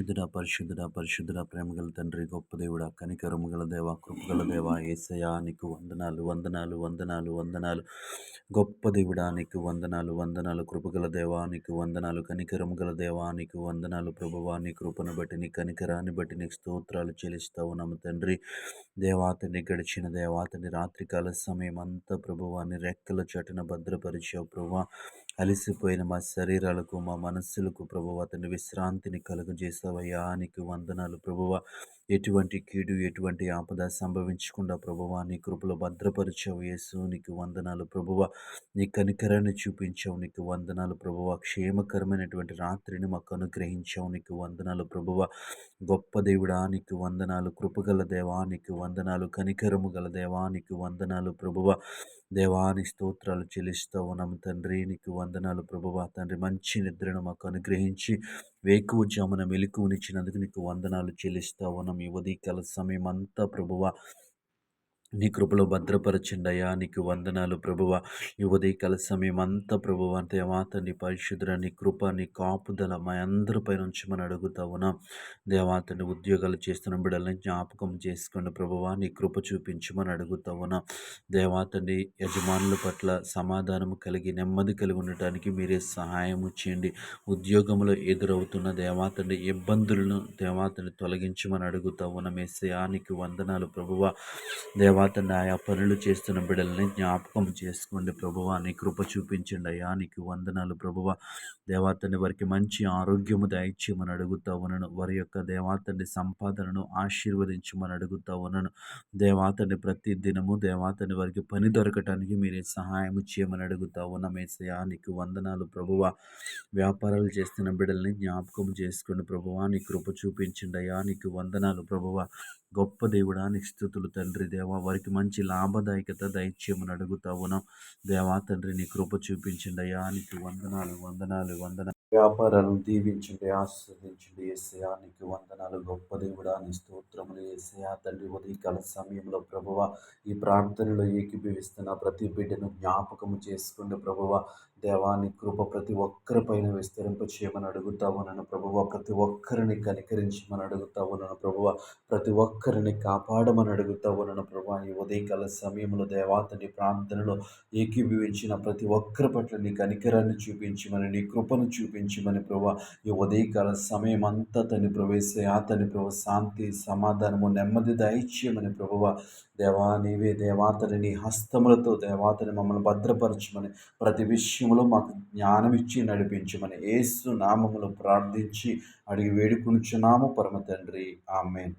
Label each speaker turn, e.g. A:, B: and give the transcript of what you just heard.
A: పరిశుద్ధుడా, ప్రేమగల తండ్రి, గొప్ప దేవుడా, కనికరము గల దేవ, కృపగల దేవ, యేసయ్యా నీకు వందనాలు, వందనాలు, వందనాలు, వందనాలు. గొప్ప దేవుడా నీకు వందనాలు, వందనాలు. కృపగల దేవా నీకు వందనాలు, కనికరము గల దేవా నీకు వందనాలు. ప్రభువా నీ కృపను బట్టి, నీ కనికరాన్ని బట్టి నీకు స్తోత్రాలు చెల్లిస్తా ఉన్నాము తండ్రి. దేవాతని గడిచిన దేవాతని రాత్రికాల సమయం అంతా ప్రభువాని రెక్కల చాటున భద్రపరిచావు ప్రభువా. అలిసిపోయిన మా శరీరాలకు, మా మనస్సులకు ప్రభువా తండ్రి విశ్రాంతిని కలుగజేసావయ్యా నీకు వందనాలు ప్రభువా. ఎటువంటి కీడు, ఎటువంటి ఆపద సంభవించకుండా ప్రభువా నీ కృపలో భద్రపరిచావు యేసు నీకు వందనాలు ప్రభువా. నీ కనికరాన్ని చూపించావు నీకు వందనాలు ప్రభువా. క్షేమకరమైనటువంటి రాత్రిని మాకు అనుగ్రహించావు నీకు వందనాలు ప్రభువా. గొప్ప దేవుడా నీకు వందనాలు, కృపగల దేవా నీకు వందనాలు, కనికరము గల దేవా నీకు వందనాలు ప్రభువా. దేవాని స్తోత్రాలు చెల్లిస్తూ ఉన్నాము తండ్రి, నీకు వందనాలు ప్రభువా. తండ్రి మంచి నిద్రను మాకు అనుగ్రహించి వేకువ జామున మెలకువనిచ్చినందుకు నీకు వందనాలు చెల్లిస్తూ ఉన్నాం. ఈ ఉదయకాల సమయం అంతా ప్రభువా నీ కృపలో భద్రపరచండి అయ్యా నీకు వందనాలు ప్రభువ. ఈ ఉదయకాల సమయం అంతా ప్రభువ దేవాత నీ పరిశుద్ధ నీ కృప నీ కాపుదల మా అందరిపైన ఉంచమని అడుగుతా ఉన్నాం. దేవాతని ఉద్యోగాలు చేస్తున్న బిడ్డలని జ్ఞాపకం చేసుకోండి ప్రభువ, నీ కృప చూపించమని అడుగుతా ఉన్నాం. దేవాతని యజమానుల పట్ల సమాధానము కలిగి నెమ్మది కలిగి ఉండటానికి మీరే సహాయము చేయండి. ఉద్యోగంలో ఎదురవుతున్న దేవాతని ఇబ్బందులను దేవాతని తొలగించమని అడుగుతా ఉన్నాం. యేసయ్యానికి వందనాలు ప్రభువ. దేవాతండి ఆయా పనులు చేస్తున్న బిడ్డలని జ్ఞాపకం చేసుకోండి ప్రభువా. నీ కృప చూపించండి అయ్యా నీకు వందనాలు ప్రభువా. దేవాతండి వారికి మంచి ఆరోగ్యము దయచేయమని అడుగుతా ఉన్నాను. వారి యొక్క దేవాతండి సంపాదనను ఆశీర్వదించమని అడుగుతా ఉన్నాను. దేవాతండి ప్రతి దినము దేవాతండి వారికి పని దొరకటానికి మీరే సహాయం చేయమని అడుగుతా ఉన్నాం. యేసయ్యా నీకు వందనాలు ప్రభువా. వ్యాపారాలు చేస్తున్న బిడ్డల్ని జ్ఞాపకం చేసుకోండి ప్రభువా. నీ కృప చూపించండి అయ్యా నీకు వందనాలు ప్రభువా. గొప్ప దేవుడా నీకు స్తుతులు తండ్రి. దేవా వారికి మంచి లాభదాయకత దయచేయమని అడుగుతా ఉన్నాం. దేవా తండ్రి నీ కృప చూపించండి అయ్యా నీకు వందనాలు, వందనాలు, వందనాలు. వ్యాపారాలను దీవించండి, ఆస్వాదించండి. యేసయ్యా నీకు వందనాలు. గొప్ప దేవుడా నీ స్తోత్రములు. యేసయ్యా తండ్రి ఉదయకాల సమయంలో ప్రభువ ఈ ప్రార్థనలో ఏకీభవిస్తున్న ప్రతి బిడ్డను జ్ఞాపకము చేసుకోండి ప్రభువ. దేవాని కృప ప్రతి ఒక్కరిపైన విస్తరింప చేయమని అడుగుతా ఉన్నాను ప్రభువ. ప్రతి ఒక్కరిని కనికరించమని అడుగుతా ఉన్నాను ప్రభువ. ప్రతి ఒక్కరిని కాపాడమని అడుగుతా ఉన్నాను ప్రభువ. ఈ ఉదయకాల సమయంలో దేవాతని ప్రార్థనలో ఏకీభవించిన ప్రతి ఒక్కరి పట్ల నీ కనికరాన్ని చూపించమని, నీ కృపను చూపించమని ప్రభువ. ఈ ఉదయకాల సమయం అంతా తని ప్రవేశ తని ప్రభు శాంతి సమాధానము నెమ్మది దయచేయమని ప్రభువ. దేవా నీవే దేవాతని నీ హస్తములతో దేవాతని మమ్మల్ని భద్రపరచమని, ప్రతి విషయంలో మాకు జ్ఞానం ఇచ్చి నడిపించమని యేసు నామములో ప్రార్థించి అడిగి వేడుకొనుచున్నాము పరమ తండ్రి. ఆమేన్.